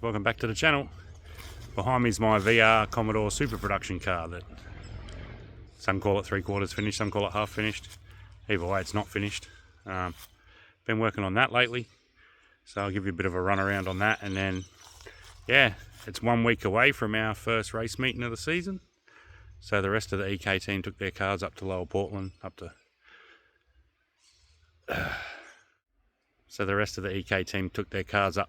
welcome back to the channel. Behind me is my VR Commodore super production car that some call it 3/4 finished, some call it half finished. Either way, it's not finished. Been working on that lately, so I'll give you a bit of a run around on that, and then yeah, it's 1 week away from our first race meeting of the season. So the rest of the EK team took their cars up to Lower Portland, So the rest of the EK team took their cars up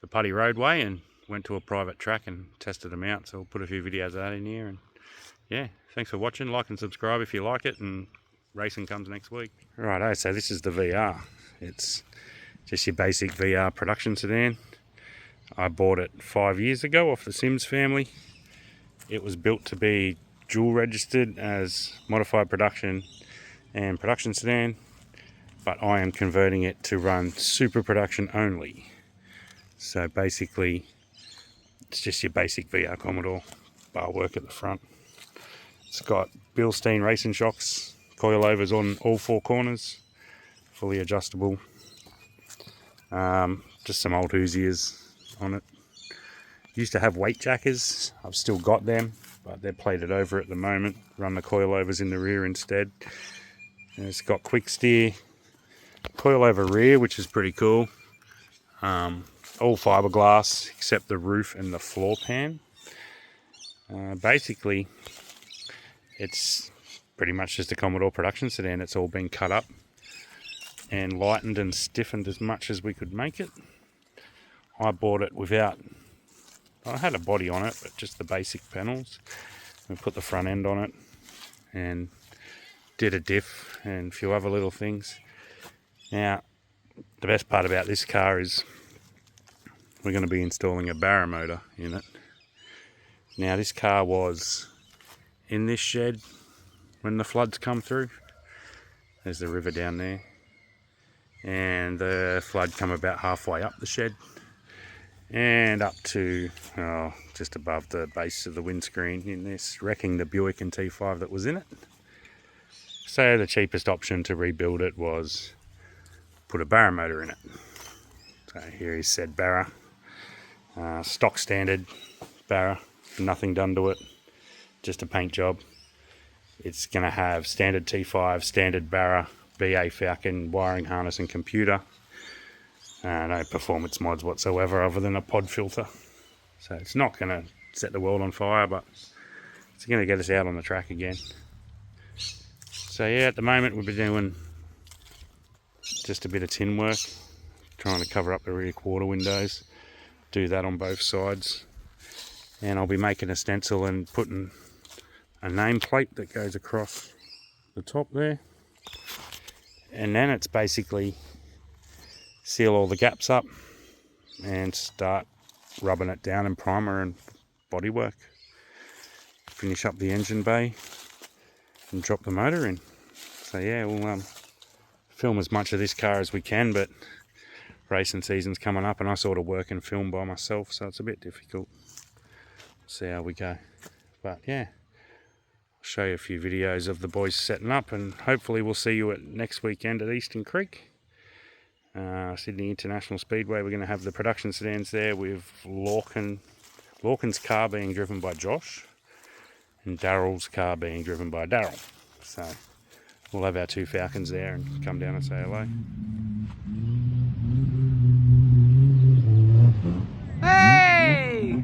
the Putty Roadway and went to a private track and tested them out. So we'll put a few videos of that in here. And yeah, thanks for watching. Like and subscribe if you like it. And racing comes next week. Righto, so this is the VR. It's just your basic VR production sedan. I bought it 5 years ago off the Sims family. It was built to be dual registered as modified production and production sedan, but I am converting it to run super production only. So basically, it's just your basic VR Commodore, bar work at the front. It's got Bilstein racing shocks, coilovers on all four corners, fully adjustable. Just some old Hoosiers on it. Used to have weight jackers, I've still got them, but they're plated over at the moment. Run the coilovers in the rear instead. And it's got quick steer, coilover rear, which is pretty cool. All fiberglass except the roof and the floor pan. Basically, it's pretty much just a Commodore production sedan. It's all been cut up and lightened and stiffened as much as we could make it. I bought it without, I had a body on it, but just the basic panels. We put the front end on it and did a diff and a few other little things. Now, the best part about this car is we're going to be installing a barra motor in it. Now, this car was in this shed when the floods come through. There's the river down there. And the flood come about halfway up the shed and up to just above the base of the windscreen in this, wrecking the Buick and T5 that was in it. So the cheapest option to rebuild it was put a barra motor in it. So here is said barra, stock standard barra, nothing done to it, just a paint job. It's going to have standard T5, standard barra, BA Falcon wiring harness and computer. No performance mods whatsoever other than a pod filter. So it's not going to set the world on fire, but it's going to get us out on the track again. So yeah, at the moment we've been doing just a bit of tin work, trying to cover up the rear quarter windows, do that on both sides. And I'll be making a stencil and putting a nameplate that goes across the top there. And then it's basically seal all the gaps up and start rubbing it down in primer and bodywork. Finish up the engine bay and drop the motor in. So yeah, we'll film as much of this car as we can, but racing season's coming up and I sort of work and film by myself, so it's a bit difficult. See how we go. But yeah, I'll show you a few videos of the boys setting up, and hopefully we'll see you at next weekend at Eastern Creek, Sydney International Speedway. We're going to have the production sedans there with Lorcan's car being driven by Josh and Daryl's car being driven by Daryl. So we'll have our two Falcons there and come down and say hello. Hey!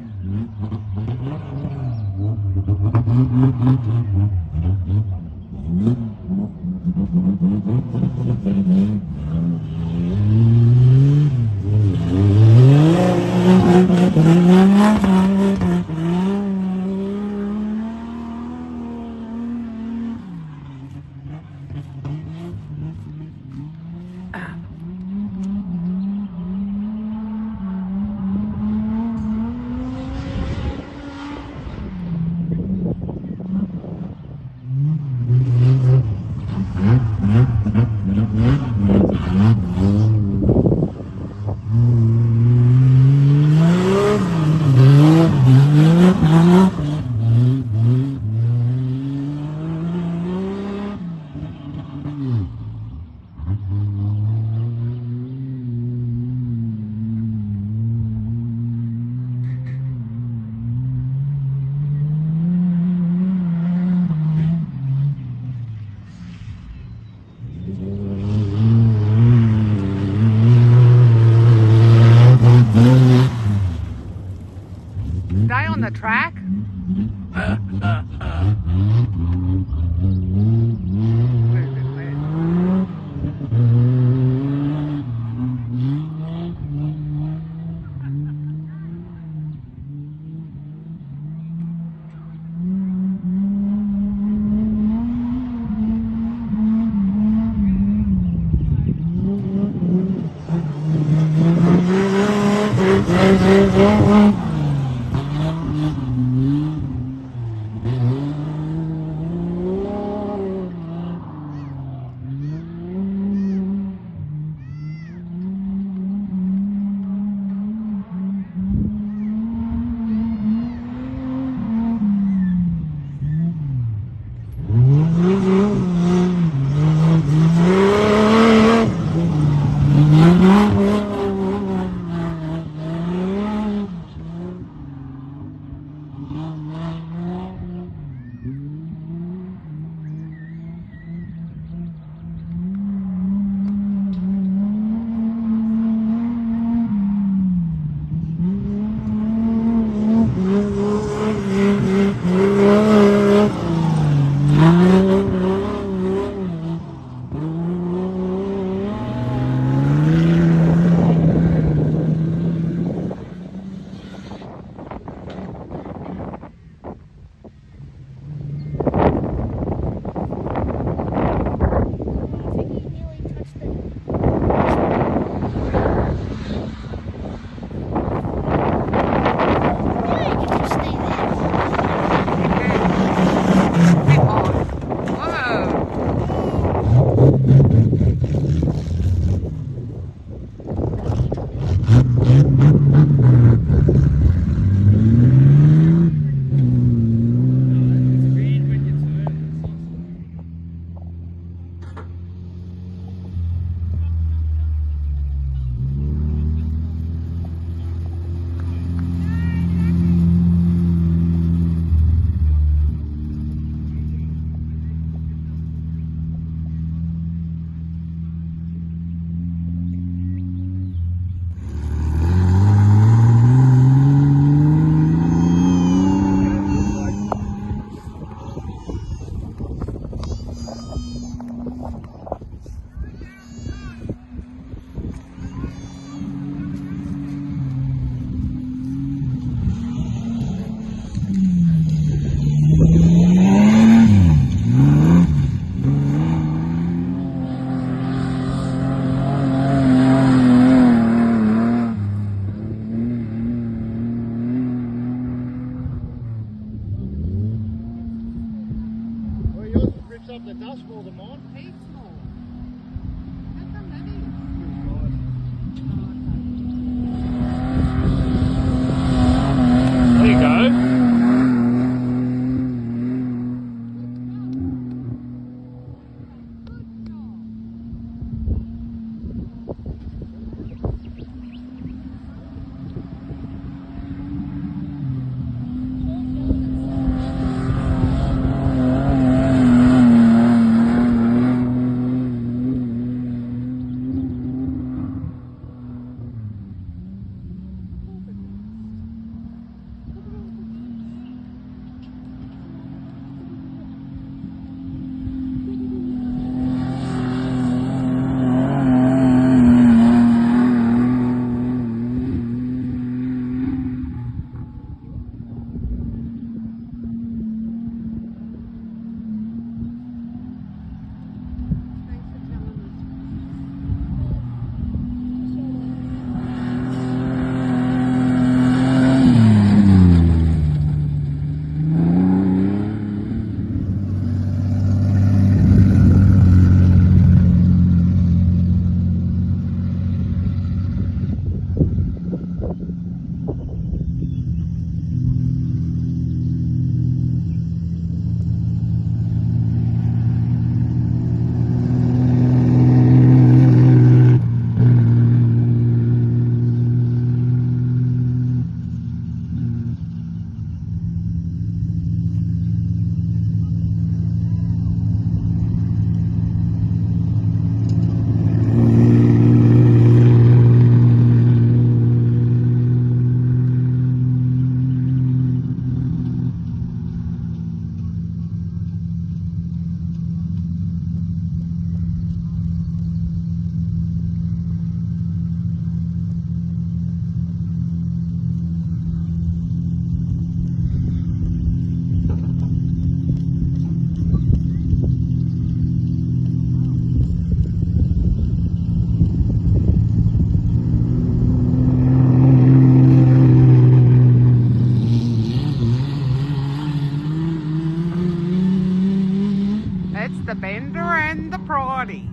Up the dust more than mine. Heaps more. How come that is? There you go. It's the bender and the proddy.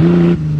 it.